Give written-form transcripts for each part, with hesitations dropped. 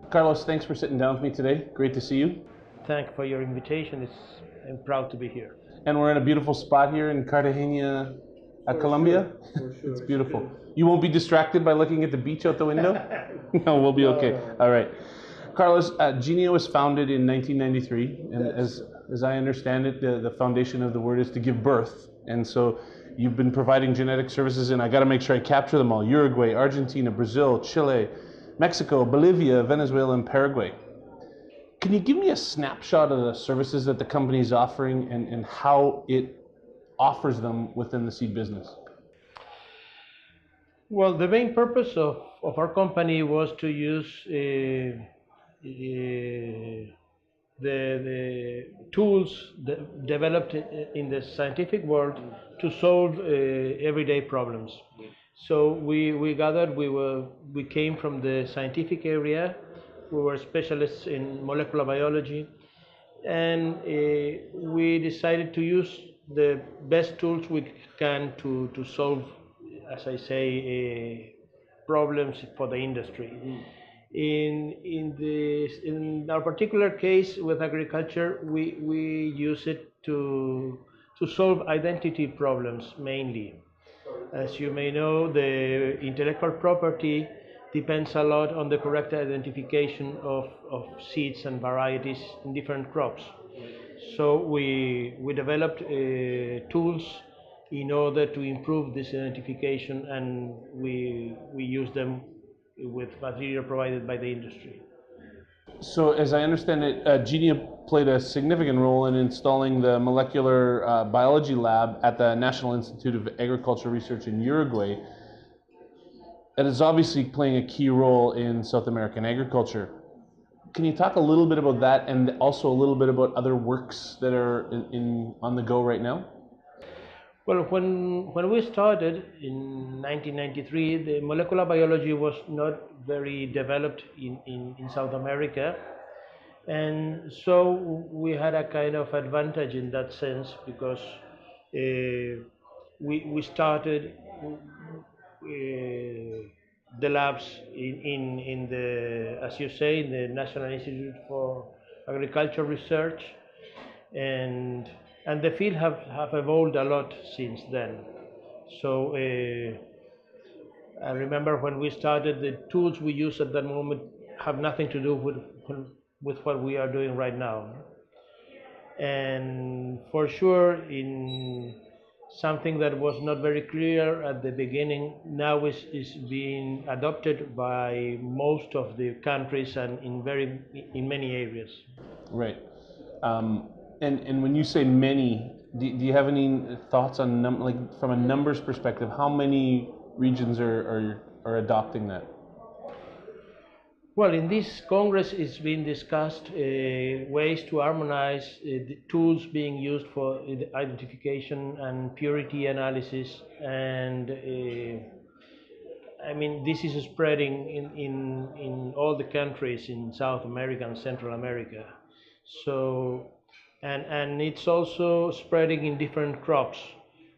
Carlos, thanks for sitting down with me today. Great to see you. Thank you for your invitation. I'm proud to be here. And we're in a beautiful spot here in Cartagena, Colombia. For sure. It's beautiful. You won't be distracted by looking at the beach out the window? No, we'll be okay. No. All right. Carlos, Genio was founded in 1993, and as I understand it, the foundation of the word is to give birth. And so you've been providing genetic services, and I got to make sure I capture them all: Uruguay, Argentina, Brazil, Chile, Mexico, Bolivia, Venezuela, and Paraguay. Can you give me a snapshot of the services that the company is offering and how it offers them within the seed business? Well, the main purpose of our company was to use the tools developed in the scientific world to solve everyday problems. So we gathered, we came from the scientific area. We were specialists in molecular biology, and we decided to use the best tools we can to solve, as I say, problems for the industry. In our particular case with agriculture, we use it to solve identity problems mainly. As you may know, the intellectual property depends a lot on the correct identification of seeds and varieties in different crops. So we developed tools in order to improve this identification, and we use them with material provided by the industry. So, as I understand it, Genia played a significant role in installing the molecular biology lab at the National Institute of Agricultural Research in Uruguay. It is obviously playing a key role in South American agriculture. Can you talk a little bit about that and also a little bit about other works that are on the go right now? Well, when we started in 1993, the molecular biology was not very developed in South America. And so we had a kind of advantage in that sense because we started the labs in the, as you say, in the National Institute for Agricultural Research, and the field have evolved a lot since then. So I remember when we started, the tools we used at that moment have nothing to do with what we are doing right now. And for sure, in something that was not very clear at the beginning, now is being adopted by most of the countries and in many areas. Right. And when you say many, do you have any thoughts on like from a numbers perspective, how many regions are adopting that? Well, in this Congress, it's been discussed ways to harmonize the tools being used for identification and purity analysis, and I mean, this is spreading in all the countries in South America and Central America. So, and it's also spreading in different crops.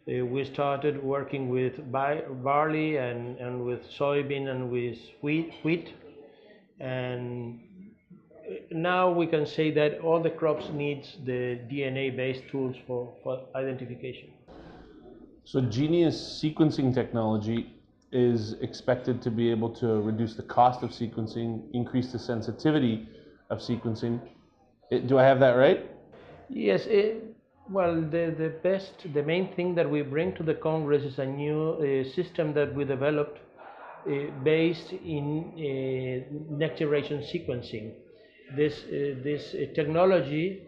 We started working with barley and with soybean and with wheat. And now we can say that all the crops needs the DNA-based tools for identification. So Genius sequencing technology is expected to be able to reduce the cost of sequencing, increase the sensitivity of sequencing. Do I have that right? Yes, well, the main thing that we bring to the Congress is a new system that we developed based in next generation sequencing. This technology,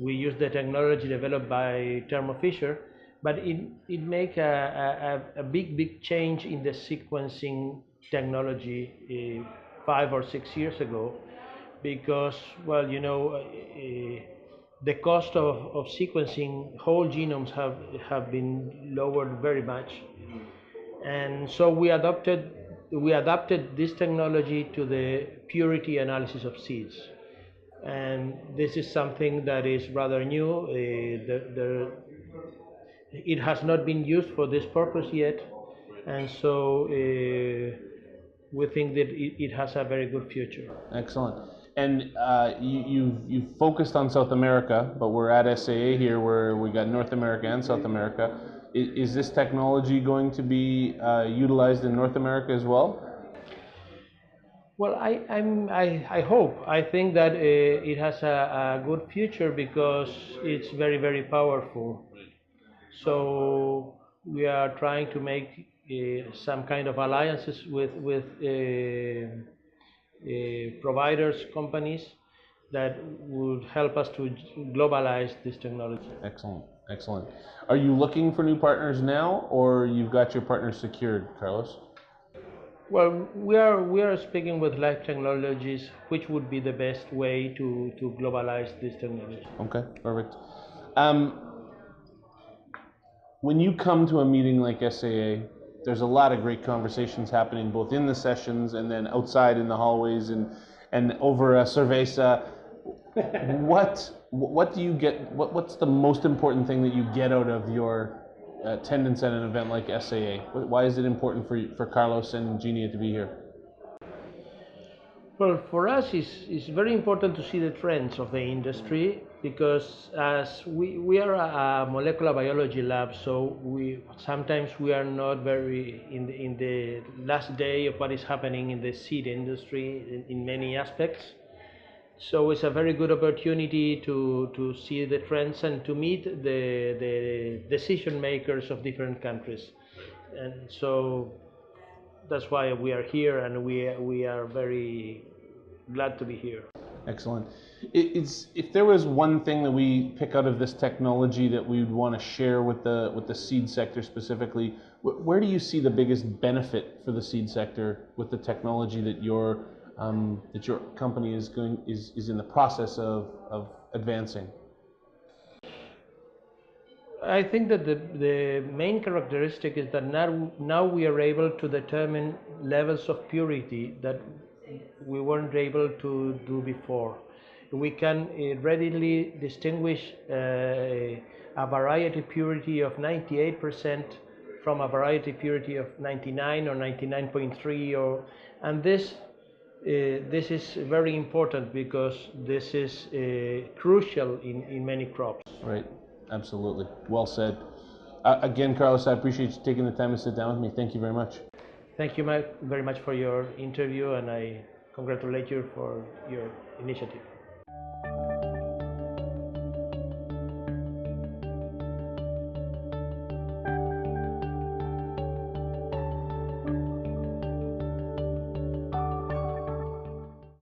we use the technology developed by Thermo Fisher, but it make a big change in the sequencing technology 5 or 6 years ago, because, well, you know, the cost of sequencing whole genomes have been lowered very much, and so we adapted this technology to the purity analysis of seeds, and this is something that is rather new. It has not been used for this purpose yet, and so we think that it has a very good future. Excellent. And you've focused on South America, but we're at SAA here where we got North America and South America. Is this technology going to be utilized in North America as well? Well, I hope. I think that it has a good future because it's very, very powerful. So we are trying to make some kind of alliances with providers, companies that would help us to globalize this technology. Excellent, excellent. Are you looking for new partners now, or you've got your partners secured, Carlos? Well, we are speaking with Life Technologies, which would be the best way to globalize this technology. Okay, perfect. When you come to a meeting like SAA, there's a lot of great conversations happening both in the sessions and then outside in the hallways and over a cerveza. What do you get? What's the most important thing that you get out of your attendance at an event like SAA? Why is it important for Carlos and Genia to be here? Well, for us, it's very important to see the trends of the industry because as we are a molecular biology lab, so sometimes we are not very in the last day of what is happening in the seed industry in many aspects. So it's a very good opportunity to see the trends and to meet the decision makers of different countries. And so that's why we are here, and we are very glad to be here. Excellent. If there was one thing that we pick out of this technology that we would want to share with the seed sector specifically, where do you see the biggest benefit for the seed sector with the technology that your company is in the process of advancing? I think that the main characteristic is that now we are able to determine levels of purity that we weren't able to do before. We can readily distinguish a variety purity of 98% from a variety purity of 99 or 99.3, and this is very important because this is crucial in many crops. Right. Absolutely. Well said. Again, Carlos, I appreciate you taking the time to sit down with me. Thank you very much. Thank you very much for your interview, and I congratulate you for your initiative.